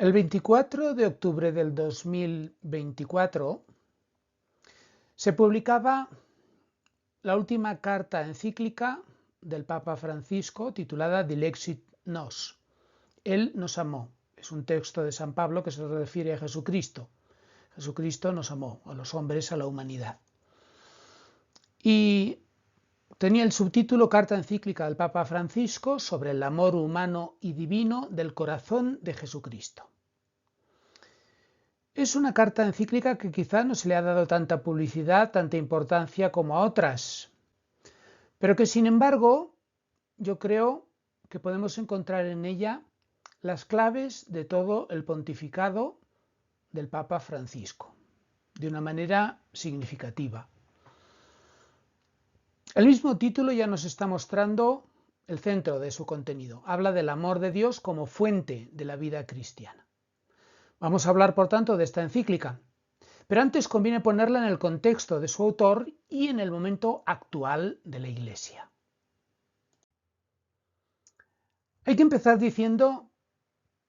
El 24 de octubre del 2024 se publicaba la última carta encíclica del Papa Francisco titulada Dilexit Nos. Él nos amó. Es un texto de San Pablo que se refiere a Jesucristo. Jesucristo nos amó, a los hombres, a la humanidad. Y tenía el subtítulo Carta encíclica del Papa Francisco sobre el amor humano y divino del corazón de Jesucristo. Es una carta encíclica que quizá no se le ha dado tanta publicidad, tanta importancia como a otras, pero que sin embargo yo creo que podemos encontrar en ella las claves de todo el pontificado del Papa Francisco, de una manera significativa. El mismo título ya nos está mostrando el centro de su contenido. Habla del amor de Dios como fuente de la vida cristiana. Vamos a hablar, por tanto, de esta encíclica, pero antes conviene ponerla en el contexto de su autor y en el momento actual de la Iglesia. Hay que empezar diciendo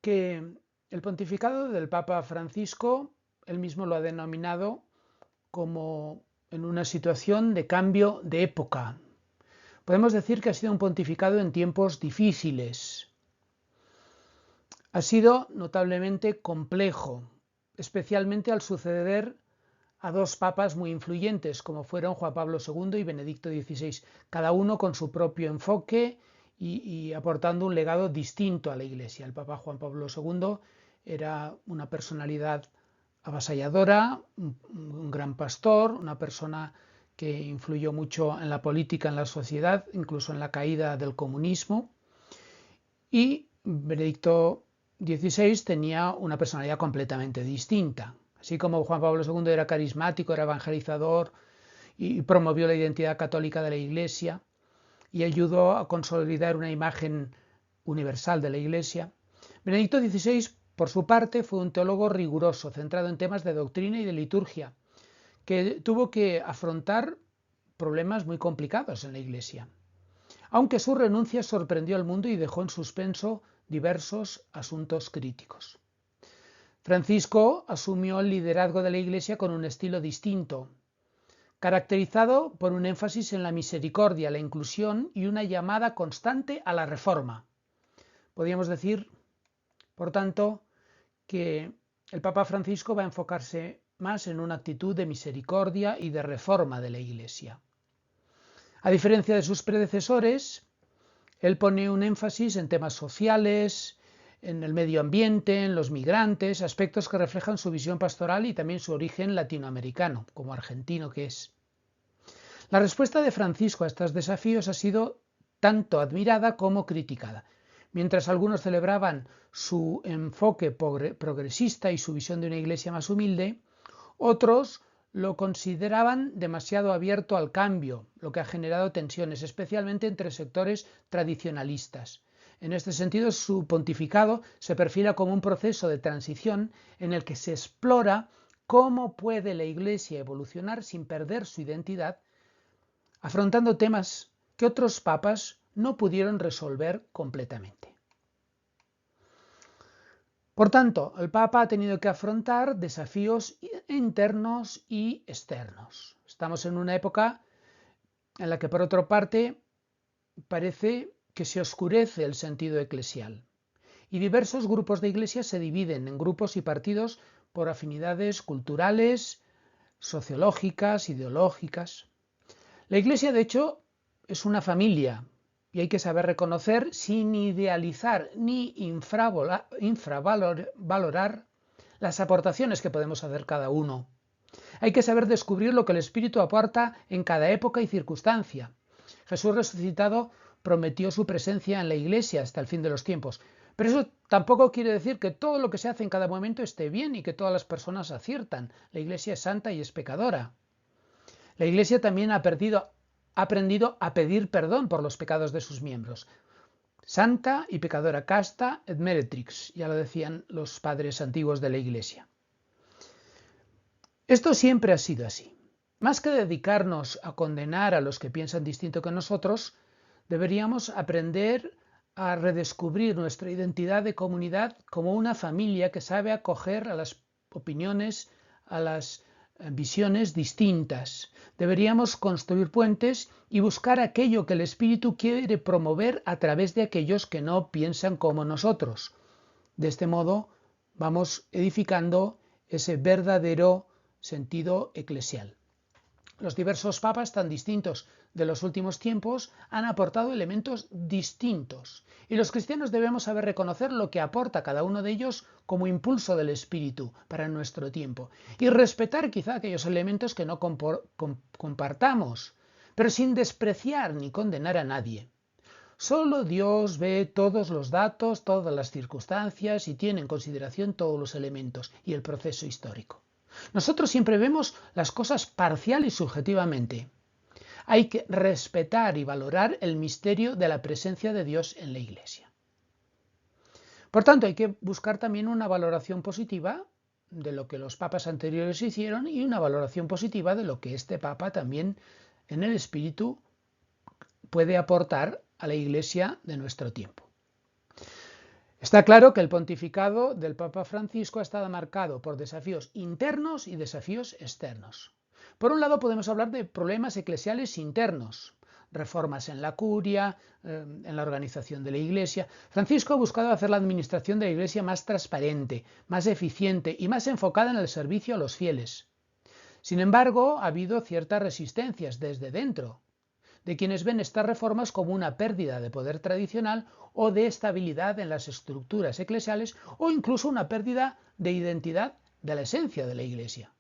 que el pontificado del Papa Francisco, él mismo lo ha denominado como en una situación de cambio de época. Podemos decir que ha sido un pontificado en tiempos difíciles. Ha sido notablemente complejo, especialmente al suceder a dos papas muy influyentes, como fueron Juan Pablo II y Benedicto XVI, cada uno con su propio enfoque y aportando un legado distinto a la Iglesia. El Papa Juan Pablo II era una personalidad avasalladora, un gran pastor, una persona que influyó mucho en la política, en la sociedad, incluso en la caída del comunismo. Y Benedicto XVI tenía una personalidad completamente distinta. Así como Juan Pablo II era carismático, era evangelizador y promovió la identidad católica de la Iglesia y ayudó a consolidar una imagen universal de la Iglesia, Benedicto XVI, por su parte, fue un teólogo riguroso, centrado en temas de doctrina y de liturgia, que tuvo que afrontar problemas muy complicados en la Iglesia, aunque su renuncia sorprendió al mundo y dejó en suspenso diversos asuntos críticos. Francisco asumió el liderazgo de la Iglesia con un estilo distinto, caracterizado por un énfasis en la misericordia, la inclusión y una llamada constante a la reforma. Podríamos decir, por tanto, que el Papa Francisco va a enfocarse más en una actitud de misericordia y de reforma de la Iglesia. A diferencia de sus predecesores, él pone un énfasis en temas sociales, en el medio ambiente, en los migrantes, aspectos que reflejan su visión pastoral y también su origen latinoamericano, como argentino que es. La respuesta de Francisco a estos desafíos ha sido tanto admirada como criticada. Mientras algunos celebraban su enfoque progresista y su visión de una iglesia más humilde, otros lo consideraban demasiado abierto al cambio, lo que ha generado tensiones, especialmente entre sectores tradicionalistas. En este sentido, su pontificado se perfila como un proceso de transición en el que se explora cómo puede la Iglesia evolucionar sin perder su identidad, afrontando temas que otros papas no pudieron resolver completamente. Por tanto, el Papa ha tenido que afrontar desafíos internos y externos. Estamos en una época en la que, por otra parte, parece que se oscurece el sentido eclesial y diversos grupos de iglesias se dividen en grupos y partidos por afinidades culturales, sociológicas, ideológicas. La Iglesia, de hecho, es una familia y hay que saber reconocer, sin idealizar ni infravalorar las aportaciones que podemos hacer cada uno. Hay que saber descubrir lo que el Espíritu aporta en cada época y circunstancia. Jesús resucitado prometió su presencia en la Iglesia hasta el fin de los tiempos, pero eso tampoco quiere decir que todo lo que se hace en cada momento esté bien y que todas las personas aciertan. La Iglesia es santa y es pecadora. La Iglesia también ha aprendido a pedir perdón por los pecados de sus miembros. Santa y pecadora, casta et meretrix, ya lo decían los padres antiguos de la Iglesia. Esto siempre ha sido así. Más que dedicarnos a condenar a los que piensan distinto que nosotros, deberíamos aprender a redescubrir nuestra identidad de comunidad como una familia que sabe acoger a las opiniones, a las visiones distintas. Deberíamos construir puentes y buscar aquello que el Espíritu quiere promover a través de aquellos que no piensan como nosotros. De este modo vamos edificando ese verdadero sentido eclesial. Los diversos papas tan distintos de los últimos tiempos han aportado elementos distintos y los cristianos debemos saber reconocer lo que aporta cada uno de ellos como impulso del Espíritu para nuestro tiempo y respetar quizá aquellos elementos que no compartamos, pero sin despreciar ni condenar a nadie. Solo Dios ve todos los datos, todas las circunstancias y tiene en consideración todos los elementos y el proceso histórico. Nosotros siempre vemos las cosas parcial y subjetivamente. Hay que respetar y valorar el misterio de la presencia de Dios en la Iglesia. Por tanto, hay que buscar también una valoración positiva de lo que los papas anteriores hicieron y una valoración positiva de lo que este papa también en el espíritu puede aportar a la Iglesia de nuestro tiempo. Está claro que el pontificado del Papa Francisco ha estado marcado por desafíos internos y desafíos externos. Por un lado podemos hablar de problemas eclesiales internos, reformas en la curia, en la organización de la Iglesia. Francisco ha buscado hacer la administración de la Iglesia más transparente, más eficiente y más enfocada en el servicio a los fieles. Sin embargo, ha habido ciertas resistencias desde dentro de quienes ven estas reformas como una pérdida de poder tradicional o de estabilidad en las estructuras eclesiales o incluso una pérdida de identidad de la esencia de la Iglesia.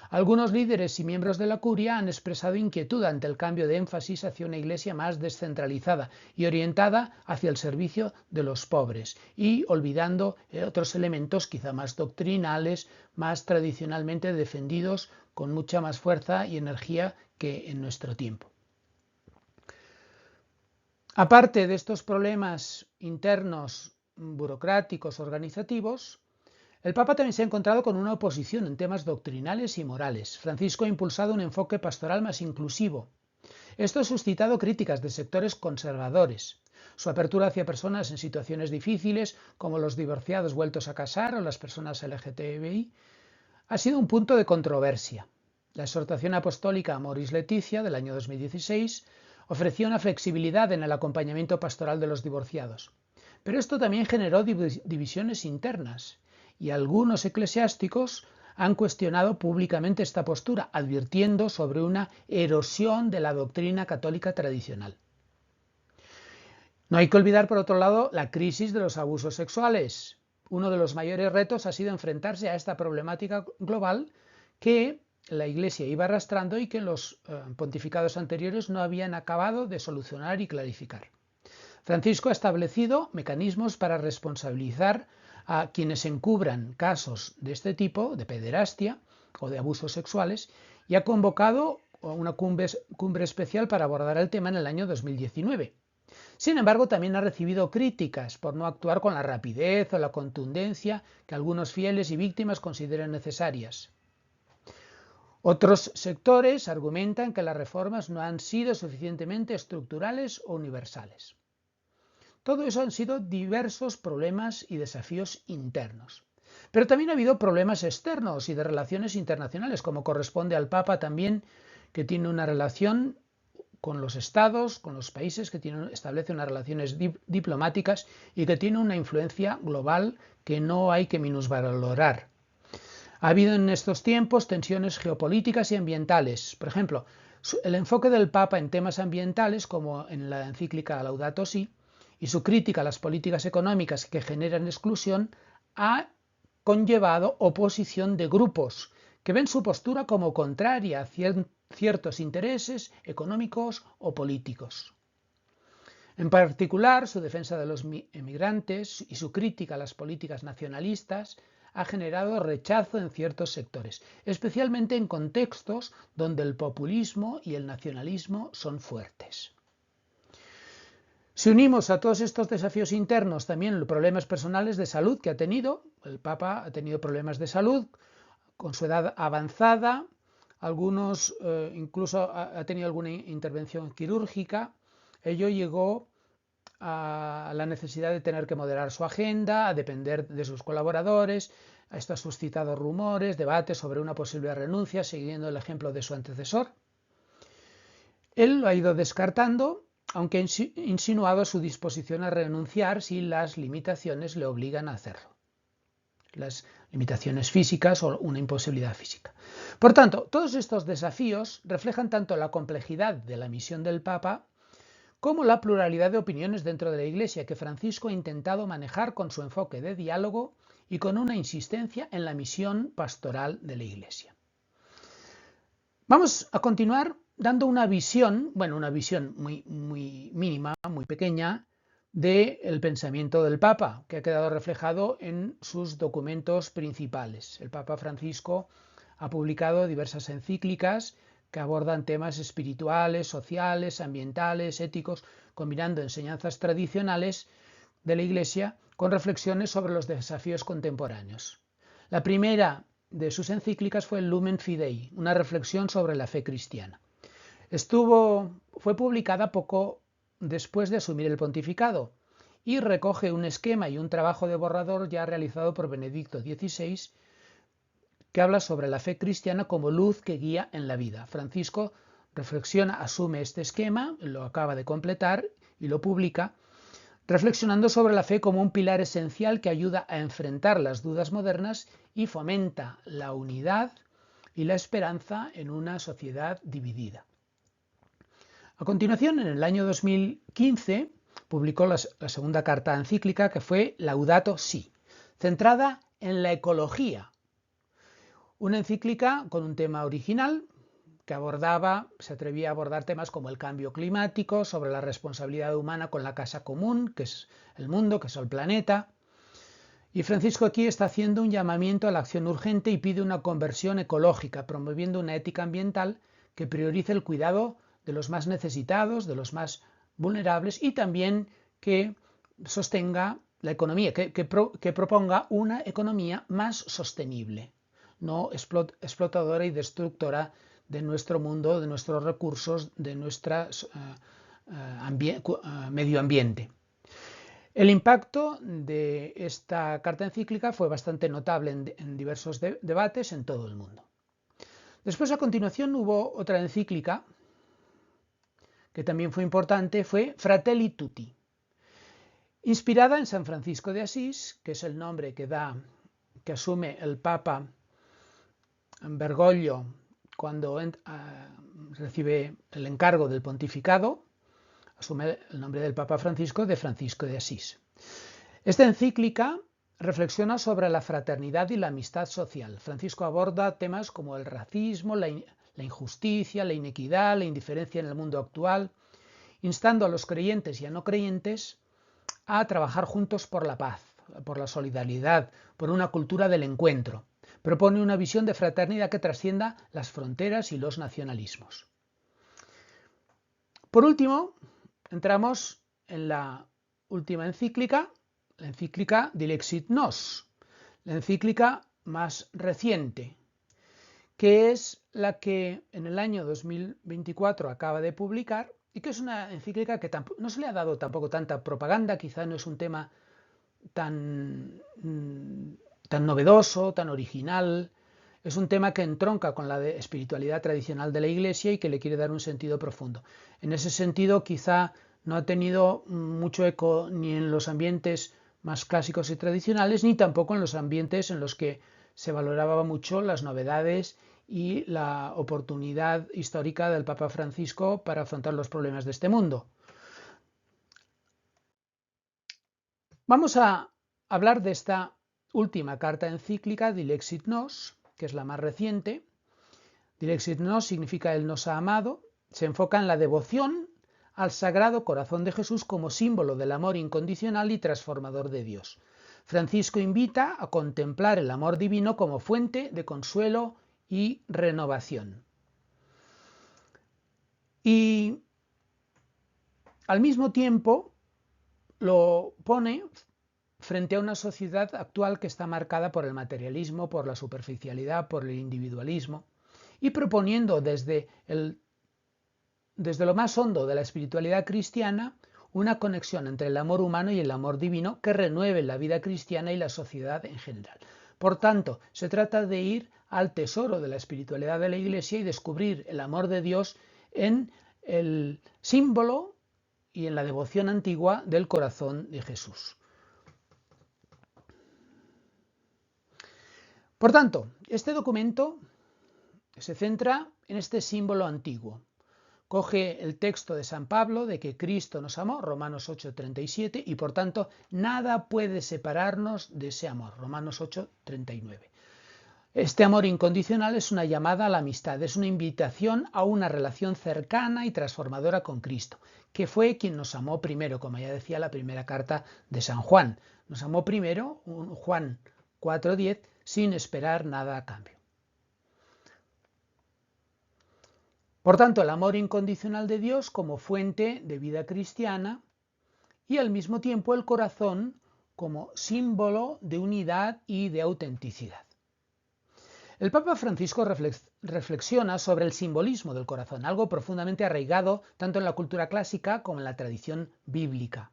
Algunos líderes y miembros de la curia han expresado inquietud ante el cambio de énfasis hacia una Iglesia más descentralizada y orientada hacia el servicio de los pobres y olvidando otros elementos quizá más doctrinales, más tradicionalmente defendidos con mucha más fuerza y energía que en nuestro tiempo. Aparte de estos problemas internos, burocráticos, organizativos, el Papa también se ha encontrado con una oposición en temas doctrinales y morales. Francisco ha impulsado un enfoque pastoral más inclusivo. Esto ha suscitado críticas de sectores conservadores. Su apertura hacia personas en situaciones difíciles, como los divorciados vueltos a casar o las personas LGTBI, ha sido un punto de controversia. La exhortación apostólica Amoris Laetitia del año 2016 ofrecía una flexibilidad en el acompañamiento pastoral de los divorciados. Pero esto también generó divisiones internas y algunos eclesiásticos han cuestionado públicamente esta postura, advirtiendo sobre una erosión de la doctrina católica tradicional. No hay que olvidar, por otro lado, la crisis de los abusos sexuales. Uno de los mayores retos ha sido enfrentarse a esta problemática global que la Iglesia iba arrastrando y que los pontificados anteriores no habían acabado de solucionar y clarificar. Francisco ha establecido mecanismos para responsabilizar a quienes encubran casos de este tipo, de pederastia o de abusos sexuales, y ha convocado una cumbre especial para abordar el tema en el año 2019. Sin embargo, también ha recibido críticas por no actuar con la rapidez o la contundencia que algunos fieles y víctimas consideran necesarias. Otros sectores argumentan que las reformas no han sido suficientemente estructurales o universales. Todo eso han sido diversos problemas y desafíos internos. Pero también ha habido problemas externos y de relaciones internacionales, como corresponde al Papa también, que tiene una relación con los estados, con los países, que establece unas relaciones diplomáticas y que tiene una influencia global que no hay que minusvalorar. Ha habido en estos tiempos tensiones geopolíticas y ambientales. Por ejemplo, el enfoque del Papa en temas ambientales, como en la encíclica Laudato Si, y su crítica a las políticas económicas que generan exclusión, ha conllevado oposición de grupos que ven su postura como contraria a ciertos intereses económicos o políticos. En particular, su defensa de los emigrantes y su crítica a las políticas nacionalistas ha generado rechazo en ciertos sectores, especialmente en contextos donde el populismo y el nacionalismo son fuertes. Si unimos a todos estos desafíos internos también los problemas personales de salud que ha tenido, el Papa ha tenido problemas de salud con su edad avanzada, algunos incluso ha tenido alguna intervención quirúrgica, ello llegó a la necesidad de tener que moderar su agenda, a depender de sus colaboradores. Esto ha suscitado rumores, debates sobre una posible renuncia, siguiendo el ejemplo de su antecesor. Él lo ha ido descartando, aunque ha insinuado su disposición a renunciar si las limitaciones le obligan a hacerlo. Las limitaciones físicas o una imposibilidad física. Por tanto, todos estos desafíos reflejan tanto la complejidad de la misión del Papa como la pluralidad de opiniones dentro de la Iglesia que Francisco ha intentado manejar con su enfoque de diálogo y con una insistencia en la misión pastoral de la Iglesia. Vamos a continuar dando una visión muy mínima, muy pequeña, del pensamiento del Papa, que ha quedado reflejado en sus documentos principales. El Papa Francisco ha publicado diversas encíclicas que abordan temas espirituales, sociales, ambientales, éticos, combinando enseñanzas tradicionales de la Iglesia con reflexiones sobre los desafíos contemporáneos. La primera de sus encíclicas fue el Lumen Fidei, una reflexión sobre la fe cristiana. Fue publicada poco después de asumir el pontificado y recoge un esquema y un trabajo de borrador ya realizado por Benedicto XVI que habla sobre la fe cristiana como luz que guía en la vida. Francisco reflexiona, asume este esquema, lo acaba de completar y lo publica, reflexionando sobre la fe como un pilar esencial que ayuda a enfrentar las dudas modernas y fomenta la unidad y la esperanza en una sociedad dividida. A continuación, en el año 2015, publicó la segunda carta encíclica, que fue Laudato Si, centrada en la ecología. Una encíclica con un tema original que se atrevía a abordar temas como el cambio climático, sobre la responsabilidad humana con la casa común, que es el mundo, que es el planeta. Y Francisco aquí está haciendo un llamamiento a la acción urgente y pide una conversión ecológica, promoviendo una ética ambiental que priorice el cuidado de los más necesitados, de los más vulnerables y también que sostenga la economía, que proponga una economía más sostenible, no explotadora y destructora de nuestro mundo, de nuestros recursos, de nuestro medio ambiente. El impacto de esta carta encíclica fue bastante notable en diversos debates en todo el mundo. Después, a continuación, hubo otra encíclica que también fue importante, fue Fratelli Tutti, inspirada en San Francisco de Asís, que es el nombre que asume el Papa Bergoglio cuando recibe el encargo del pontificado, asume el nombre del Papa Francisco de Asís. Esta encíclica reflexiona sobre la fraternidad y la amistad social. Francisco aborda temas como el racismo, la injusticia, la inequidad, la indiferencia en el mundo actual, instando a los creyentes y a no creyentes a trabajar juntos por la paz, por la solidaridad, por una cultura del encuentro. Propone una visión de fraternidad que trascienda las fronteras y los nacionalismos. Por último, entramos en la última encíclica, la encíclica Dilexit Nos, la encíclica más reciente, que es la que en el año 2024 acaba de publicar y que es una encíclica que no se le ha dado tampoco tanta propaganda, quizá no es un tema tan novedoso, tan original. Es un tema que entronca con la espiritualidad tradicional de la Iglesia y que le quiere dar un sentido profundo. En ese sentido, quizá no ha tenido mucho eco ni en los ambientes más clásicos y tradicionales, ni tampoco en los ambientes en los que se valoraba mucho las novedades y la oportunidad histórica del Papa Francisco para afrontar los problemas de este mundo. Vamos a hablar de esta última carta encíclica, Dilexit Nos, que es la más reciente. Dilexit Nos significa el nos ha amado, se enfoca en la devoción al Sagrado Corazón de Jesús como símbolo del amor incondicional y transformador de Dios. Francisco invita a contemplar el amor divino como fuente de consuelo y renovación. Y al mismo tiempo lo pone frente a una sociedad actual que está marcada por el materialismo, por la superficialidad, por el individualismo, y proponiendo desde lo más hondo de la espiritualidad cristiana una conexión entre el amor humano y el amor divino que renueve la vida cristiana y la sociedad en general. Por tanto, se trata de ir al tesoro de la espiritualidad de la Iglesia y descubrir el amor de Dios en el símbolo y en la devoción antigua del corazón de Jesús. Por tanto, este documento se centra en este símbolo antiguo. Coge el texto de San Pablo de que Cristo nos amó, Romanos 8:37, y por tanto nada puede separarnos de ese amor, Romanos 8:39. Este amor incondicional es una llamada a la amistad, es una invitación a una relación cercana y transformadora con Cristo, que fue quien nos amó primero, como ya decía la primera carta de San Juan. Nos amó primero, Juan 4:10, sin esperar nada a cambio. Por tanto, el amor incondicional de Dios como fuente de vida cristiana y al mismo tiempo el corazón como símbolo de unidad y de autenticidad. El Papa Francisco reflexiona sobre el simbolismo del corazón, algo profundamente arraigado tanto en la cultura clásica como en la tradición bíblica.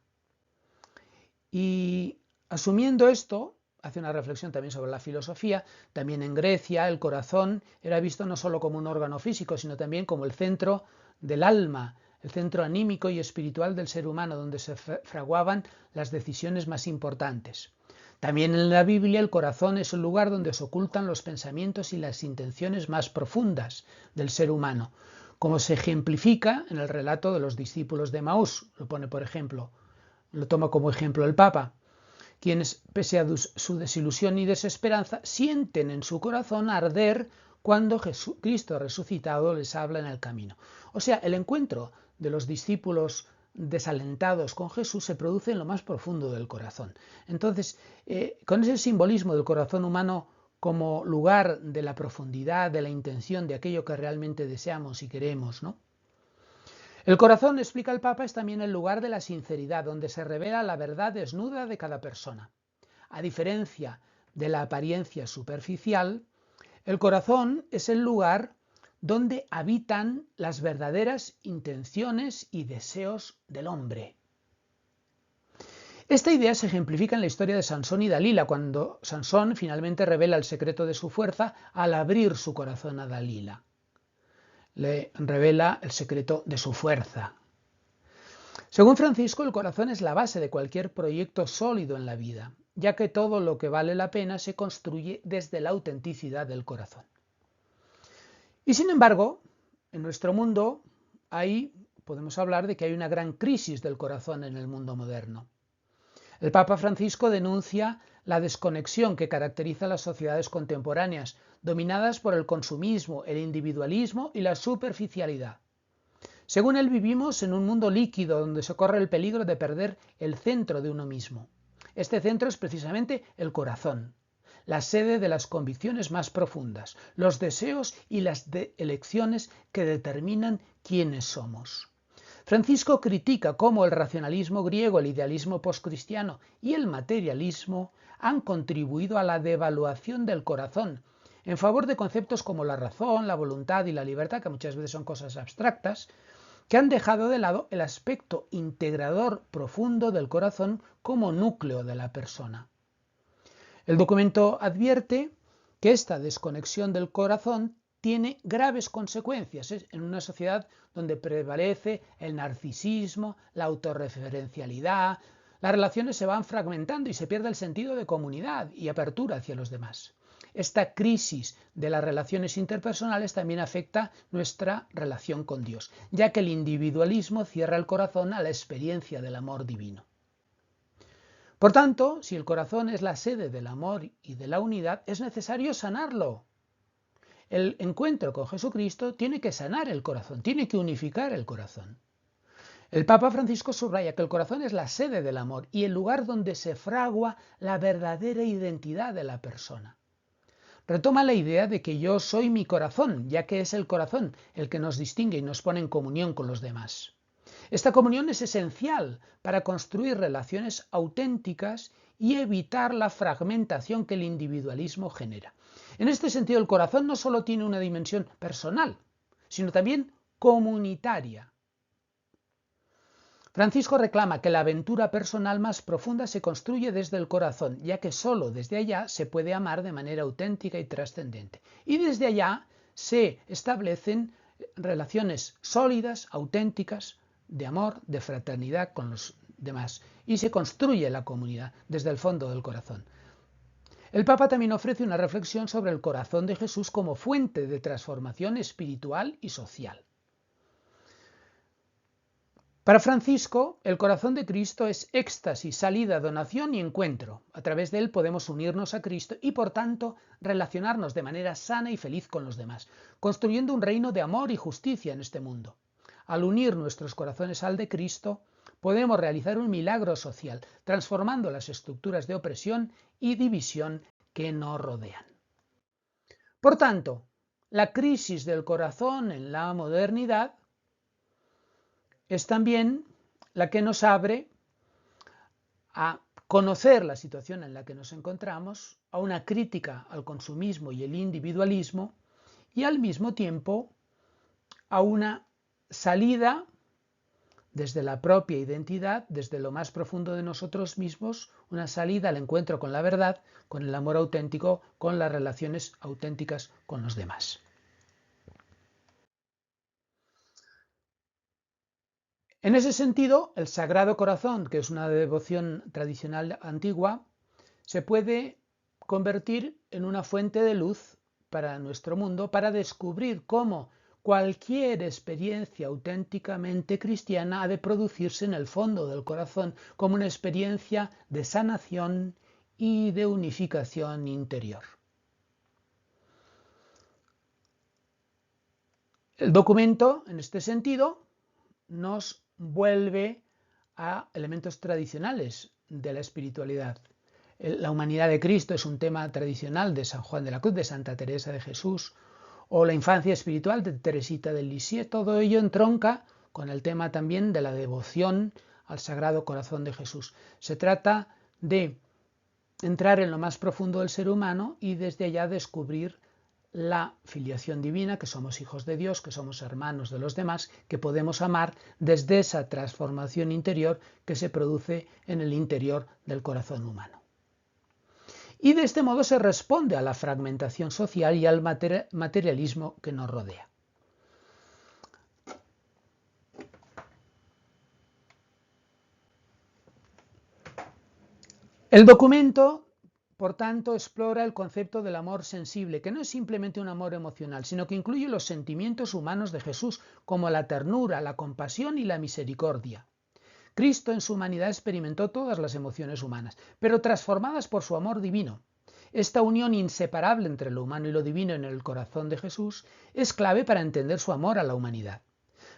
Y asumiendo esto, hace una reflexión también sobre la filosofía. También en Grecia el corazón era visto no solo como un órgano físico, sino también como el centro del alma, el centro anímico y espiritual del ser humano, donde se fraguaban las decisiones más importantes. También en la Biblia el corazón es el lugar donde se ocultan los pensamientos y las intenciones más profundas del ser humano, como se ejemplifica en el relato de los discípulos de Emaús. Lo pone, por ejemplo, lo toma como ejemplo el Papa, quienes, pese a su desilusión y desesperanza, sienten en su corazón arder cuando Cristo resucitado les habla en el camino. O sea, el encuentro de los discípulos desalentados con Jesús se produce en lo más profundo del corazón. Entonces, con ese simbolismo del corazón humano como lugar de la profundidad, de la intención, de aquello que realmente deseamos y queremos, ¿no? El corazón, explica el Papa, es también el lugar de la sinceridad, donde se revela la verdad desnuda de cada persona. A diferencia de la apariencia superficial, el corazón es el lugar donde habitan las verdaderas intenciones y deseos del hombre. Esta idea se ejemplifica en la historia de Sansón y Dalila, cuando Sansón finalmente revela el secreto de su fuerza al abrir su corazón a Dalila. Le revela el secreto de su fuerza. Según Francisco, el corazón es la base de cualquier proyecto sólido en la vida, ya que todo lo que vale la pena se construye desde la autenticidad del corazón. Y sin embargo, en nuestro mundo podemos hablar de que hay una gran crisis del corazón en el mundo moderno. El Papa Francisco denuncia la desconexión que caracteriza las sociedades contemporáneas, dominadas por el consumismo, el individualismo y la superficialidad. Según él, vivimos en un mundo líquido donde se corre el peligro de perder el centro de uno mismo. Este centro es precisamente el corazón, la sede de las convicciones más profundas, los deseos y las elecciones que determinan quiénes somos. Francisco critica cómo el racionalismo griego, el idealismo postcristiano y el materialismo han contribuido a la devaluación del corazón, en favor de conceptos como la razón, la voluntad y la libertad, que muchas veces son cosas abstractas, que han dejado de lado el aspecto integrador profundo del corazón como núcleo de la persona. El documento advierte que esta desconexión del corazón tiene graves consecuencias en una sociedad donde prevalece el narcisismo, la autorreferencialidad, las relaciones se van fragmentando y se pierde el sentido de comunidad y apertura hacia los demás. Esta crisis de las relaciones interpersonales también afecta nuestra relación con Dios, ya que el individualismo cierra el corazón a la experiencia del amor divino. Por tanto, si el corazón es la sede del amor y de la unidad, es necesario sanarlo. El encuentro con Jesucristo tiene que sanar el corazón, tiene que unificar el corazón. El Papa Francisco subraya que el corazón es la sede del amor y el lugar donde se fragua la verdadera identidad de la persona. Retoma la idea de que yo soy mi corazón, ya que es el corazón el que nos distingue y nos pone en comunión con los demás. Esta comunión es esencial para construir relaciones auténticas y evitar la fragmentación que el individualismo genera. En este sentido, el corazón no solo tiene una dimensión personal, sino también comunitaria. Francisco reclama que la aventura personal más profunda se construye desde el corazón, ya que sólo desde allá se puede amar de manera auténtica y trascendente. Y desde allá se establecen relaciones sólidas, auténticas, de amor, de fraternidad con los demás. Y se construye la comunidad desde el fondo del corazón. El Papa también ofrece una reflexión sobre el corazón de Jesús como fuente de transformación espiritual y social. Para Francisco, el corazón de Cristo es éxtasis, salida, donación y encuentro. A través de él podemos unirnos a Cristo y, por tanto, relacionarnos de manera sana y feliz con los demás, construyendo un reino de amor y justicia en este mundo. Al unir nuestros corazones al de Cristo, podemos realizar un milagro social, transformando las estructuras de opresión y división que nos rodean. Por tanto, la crisis del corazón en la modernidad es también la que nos abre a conocer la situación en la que nos encontramos, a una crítica al consumismo y el individualismo, y al mismo tiempo a una salida desde la propia identidad, desde lo más profundo de nosotros mismos, una salida al encuentro con la verdad, con el amor auténtico, con las relaciones auténticas con los demás. En ese sentido, el Sagrado Corazón, que es una devoción tradicional antigua, se puede convertir en una fuente de luz para nuestro mundo, para descubrir cómo cualquier experiencia auténticamente cristiana ha de producirse en el fondo del corazón como una experiencia de sanación y de unificación interior. El documento, en este sentido, nos vuelve a elementos tradicionales de la espiritualidad. La humanidad de Cristo es un tema tradicional de San Juan de la Cruz, de Santa Teresa de Jesús, o la infancia espiritual de Teresita de Lisieux. Todo ello entronca con el tema también de la devoción al Sagrado Corazón de Jesús. Se trata de entrar en lo más profundo del ser humano y desde allá descubrir la filiación divina, que somos hijos de Dios, que somos hermanos de los demás, que podemos amar desde esa transformación interior que se produce en el interior del corazón humano. Y de este modo se responde a la fragmentación social y al materialismo que nos rodea. El documento, por tanto, explora el concepto del amor sensible, que no es simplemente un amor emocional, sino que incluye los sentimientos humanos de Jesús, como la ternura, la compasión y la misericordia. Cristo en su humanidad experimentó todas las emociones humanas, pero transformadas por su amor divino. Esta unión inseparable entre lo humano y lo divino en el corazón de Jesús es clave para entender su amor a la humanidad.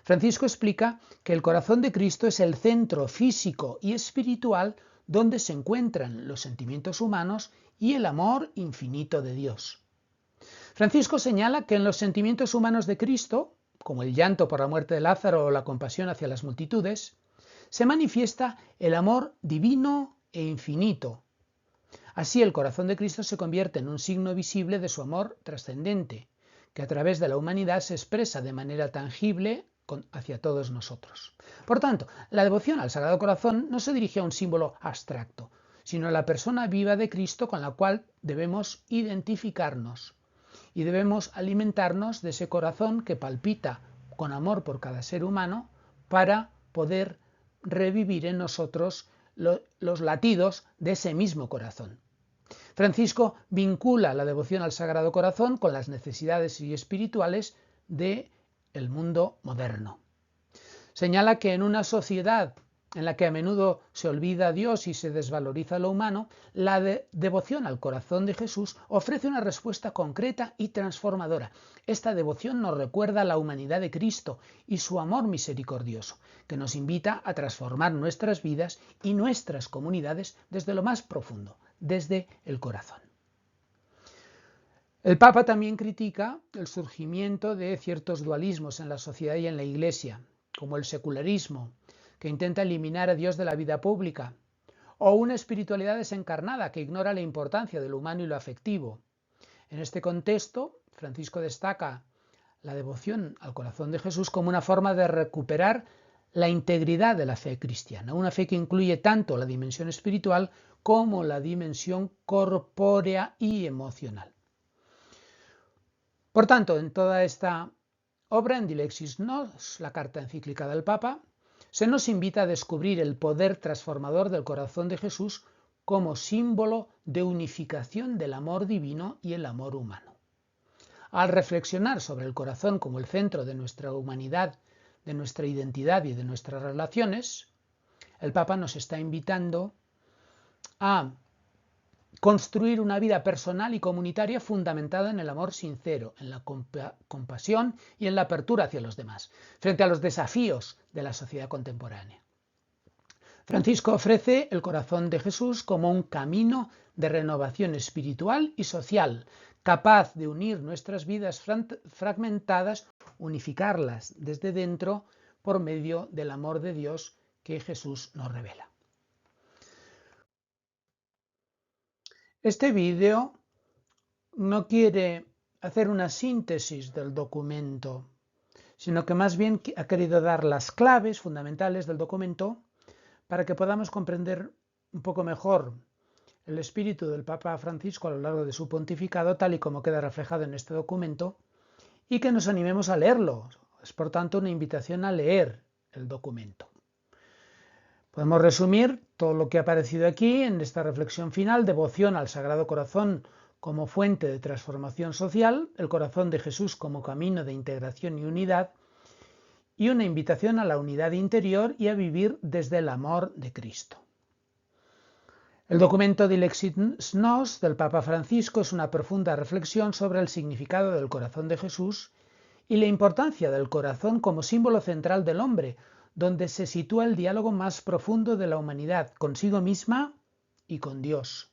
Francisco explica que el corazón de Cristo es el centro físico y espiritual donde se encuentran los sentimientos humanos y el amor infinito de Dios. Francisco señala que en los sentimientos humanos de Cristo, como el llanto por la muerte de Lázaro o la compasión hacia las multitudes, se manifiesta el amor divino e infinito. Así el corazón de Cristo se convierte en un signo visible de su amor trascendente, que a través de la humanidad se expresa de manera tangible hacia todos nosotros. Por tanto, la devoción al Sagrado Corazón no se dirige a un símbolo abstracto, sino a la persona viva de Cristo con la cual debemos identificarnos y debemos alimentarnos de ese corazón que palpita con amor por cada ser humano para poder revivir en nosotros los latidos de ese mismo corazón. Francisco vincula la devoción al Sagrado Corazón con las necesidades espirituales del mundo moderno. Señala que en una sociedad en la que a menudo se olvida a Dios y se desvaloriza lo humano, la devoción al corazón de Jesús ofrece una respuesta concreta y transformadora. Esta devoción nos recuerda la humanidad de Cristo y su amor misericordioso, que nos invita a transformar nuestras vidas y nuestras comunidades desde lo más profundo, desde el corazón. El Papa también critica el surgimiento de ciertos dualismos en la sociedad y en la Iglesia, como el secularismo, que intenta eliminar a Dios de la vida pública, o una espiritualidad desencarnada que ignora la importancia de lo humano y lo afectivo. En este contexto, Francisco destaca la devoción al corazón de Jesús como una forma de recuperar la integridad de la fe cristiana, una fe que incluye tanto la dimensión espiritual como la dimensión corpórea y emocional. Por tanto, en toda esta obra, en Dilexis Nos, la carta encíclica del Papa, se nos invita a descubrir el poder transformador del corazón de Jesús como símbolo de unificación del amor divino y el amor humano. Al reflexionar sobre el corazón como el centro de nuestra humanidad, de nuestra identidad y de nuestras relaciones, el Papa nos está invitando a construir una vida personal y comunitaria fundamentada en el amor sincero, en la compasión y en la apertura hacia los demás, frente a los desafíos de la sociedad contemporánea. Francisco ofrece el corazón de Jesús como un camino de renovación espiritual y social, capaz de unir nuestras vidas fragmentadas, unificarlas desde dentro por medio del amor de Dios que Jesús nos revela. Este vídeo no quiere hacer una síntesis del documento, sino que más bien ha querido dar las claves fundamentales del documento para que podamos comprender un poco mejor el espíritu del Papa Francisco a lo largo de su pontificado, tal y como queda reflejado en este documento, y que nos animemos a leerlo. Es por tanto una invitación a leer el documento. Podemos resumir todo lo que ha aparecido aquí en esta reflexión final: devoción al Sagrado Corazón como fuente de transformación social, el corazón de Jesús como camino de integración y unidad, y una invitación a la unidad interior y a vivir desde el amor de Cristo. El documento Dilexit Nos del Papa Francisco es una profunda reflexión sobre el significado del corazón de Jesús y la importancia del corazón como símbolo central del hombre, donde se sitúa el diálogo más profundo de la humanidad consigo misma y con Dios.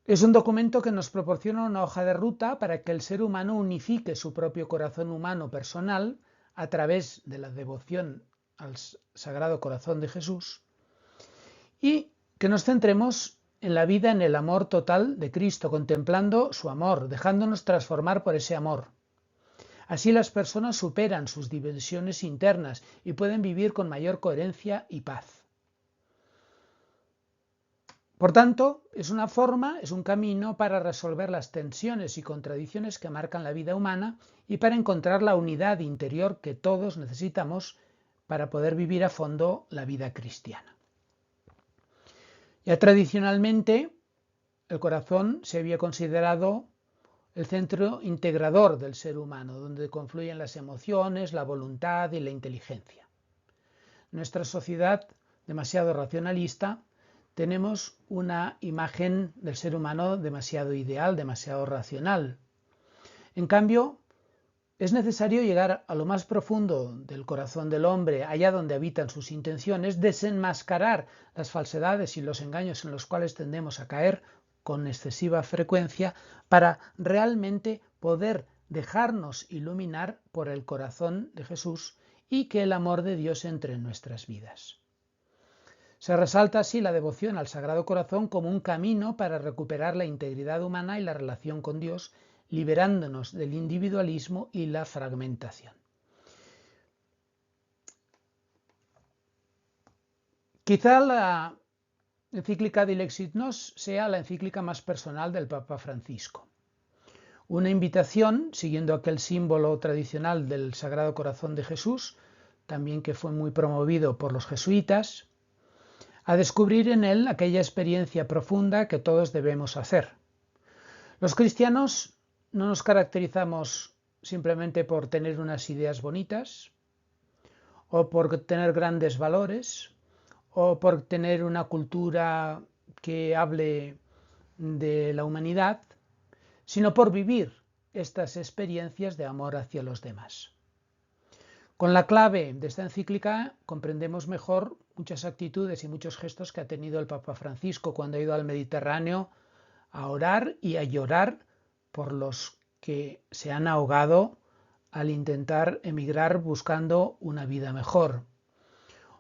Es un documento que nos proporciona una hoja de ruta para que el ser humano unifique su propio corazón humano personal a través de la devoción al Sagrado Corazón de Jesús, y que nos centremos en la vida en el amor total de Cristo, contemplando su amor, dejándonos transformar por ese amor. Así las personas superan sus divisiones internas y pueden vivir con mayor coherencia y paz. Por tanto, es una forma, es un camino para resolver las tensiones y contradicciones que marcan la vida humana y para encontrar la unidad interior que todos necesitamos para poder vivir a fondo la vida cristiana. Ya tradicionalmente, el corazón se había considerado el centro integrador del ser humano, donde confluyen las emociones, la voluntad y la inteligencia. En nuestra sociedad demasiado racionalista tenemos una imagen del ser humano demasiado ideal, demasiado racional. En cambio, es necesario llegar a lo más profundo del corazón del hombre, allá donde habitan sus intenciones, desenmascarar las falsedades y los engaños en los cuales tendemos a caer con excesiva frecuencia, para realmente poder dejarnos iluminar por el corazón de Jesús y que el amor de Dios entre en nuestras vidas. Se resalta así la devoción al Sagrado Corazón como un camino para recuperar la integridad humana y la relación con Dios, liberándonos del individualismo y la fragmentación. Quizá la encíclica Dilexit Nos sea la encíclica más personal del Papa Francisco. Una invitación, siguiendo aquel símbolo tradicional del Sagrado Corazón de Jesús, también que fue muy promovido por los jesuitas, a descubrir en él aquella experiencia profunda que todos debemos hacer. Los cristianos no nos caracterizamos simplemente por tener unas ideas bonitas, o por tener grandes valores, o por tener una cultura que hable de la humanidad, sino por vivir estas experiencias de amor hacia los demás. Con la clave de esta encíclica comprendemos mejor muchas actitudes y muchos gestos que ha tenido el Papa Francisco cuando ha ido al Mediterráneo a orar y a llorar por los que se han ahogado al intentar emigrar buscando una vida mejor.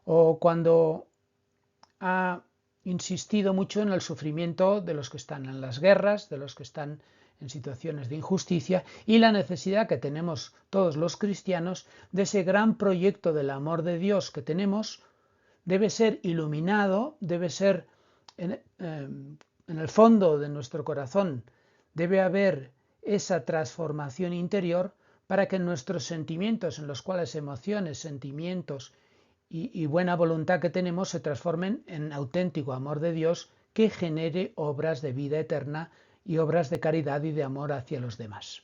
O cuando ha insistido mucho en el sufrimiento de los que están en las guerras, de los que están en situaciones de injusticia y la necesidad que tenemos todos los cristianos de ese gran proyecto del amor de Dios que tenemos, debe ser iluminado, debe ser en el fondo de nuestro corazón, debe haber esa transformación interior para que nuestros sentimientos, en los cuales emociones, sentimientos y buena voluntad que tenemos se transformen en auténtico amor de Dios que genere obras de vida eterna y obras de caridad y de amor hacia los demás.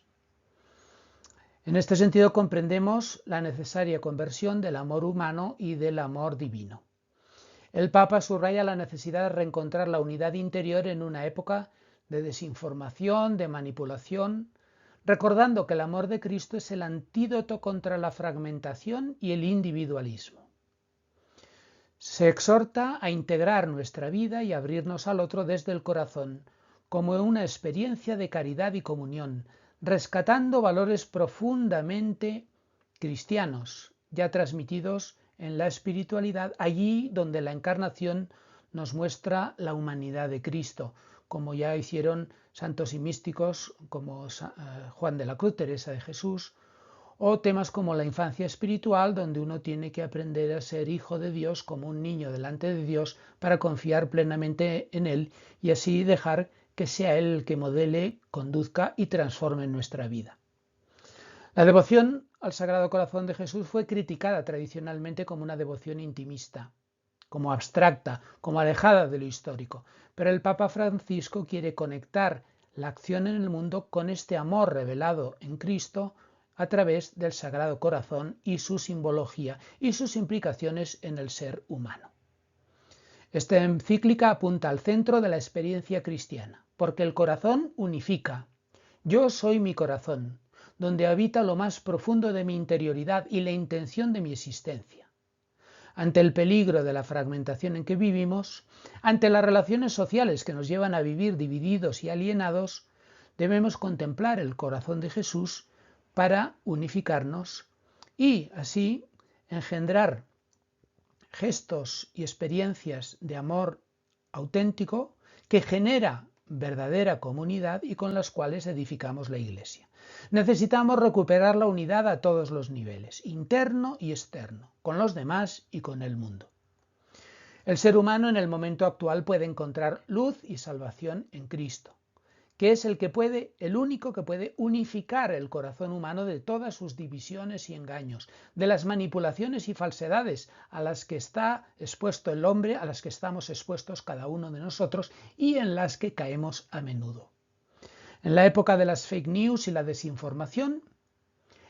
En este sentido comprendemos la necesaria conversión del amor humano y del amor divino. El Papa subraya la necesidad de reencontrar la unidad interior en una época de desinformación, de manipulación, recordando que el amor de Cristo es el antídoto contra la fragmentación y el individualismo. Se exhorta a integrar nuestra vida y abrirnos al otro desde el corazón, como una experiencia de caridad y comunión, rescatando valores profundamente cristianos, ya transmitidos en la espiritualidad, allí donde la encarnación nos muestra la humanidad de Cristo, como ya hicieron santos y místicos como Juan de la Cruz, Teresa de Jesús, o temas como la infancia espiritual, donde uno tiene que aprender a ser hijo de Dios como un niño delante de Dios para confiar plenamente en Él y así dejar que sea Él el que modele, conduzca y transforme nuestra vida. La devoción al Sagrado Corazón de Jesús fue criticada tradicionalmente como una devoción intimista, como abstracta, como alejada de lo histórico, pero el Papa Francisco quiere conectar la acción en el mundo con este amor revelado en Cristo a través del Sagrado Corazón y su simbología y sus implicaciones en el ser humano. Esta encíclica apunta al centro de la experiencia cristiana, porque el corazón unifica. Yo soy mi corazón, donde habita lo más profundo de mi interioridad y la intención de mi existencia. Ante el peligro de la fragmentación en que vivimos, ante las relaciones sociales que nos llevan a vivir divididos y alienados, debemos contemplar el corazón de Jesús para unificarnos y así engendrar gestos y experiencias de amor auténtico que genera verdadera comunidad y con las cuales edificamos la Iglesia. Necesitamos recuperar la unidad a todos los niveles, interno y externo, con los demás y con el mundo. El ser humano en el momento actual puede encontrar luz y salvación en Cristo, que es el único que puede unificar el corazón humano de todas sus divisiones y engaños, de las manipulaciones y falsedades a las que está expuesto el hombre, a las que estamos expuestos cada uno de nosotros y en las que caemos a menudo. En la época de las fake news y la desinformación,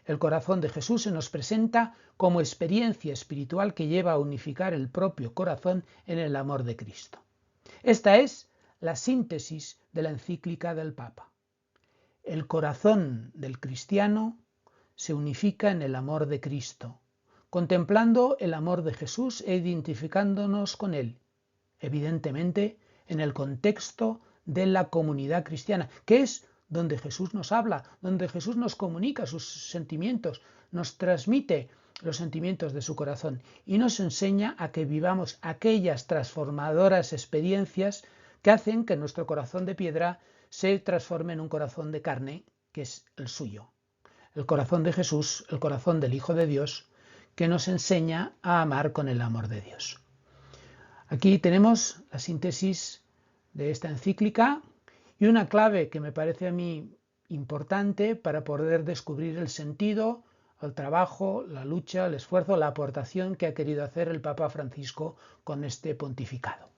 el corazón de Jesús se nos presenta como experiencia espiritual que lleva a unificar el propio corazón en el amor de Cristo. Esta es la síntesis de la encíclica del Papa. El corazón del cristiano se unifica en el amor de Cristo, contemplando el amor de Jesús e identificándonos con él, evidentemente en el contexto de la comunidad cristiana, que es donde Jesús nos habla, donde Jesús nos comunica sus sentimientos, nos transmite los sentimientos de su corazón y nos enseña a que vivamos aquellas transformadoras experiencias que hacen que nuestro corazón de piedra se transforme en un corazón de carne, que es el suyo. El corazón de Jesús, el corazón del Hijo de Dios, que nos enseña a amar con el amor de Dios. Aquí tenemos la síntesis de esta encíclica y una clave que me parece a mí importante para poder descubrir el sentido, el trabajo, la lucha, el esfuerzo, la aportación que ha querido hacer el Papa Francisco con este pontificado.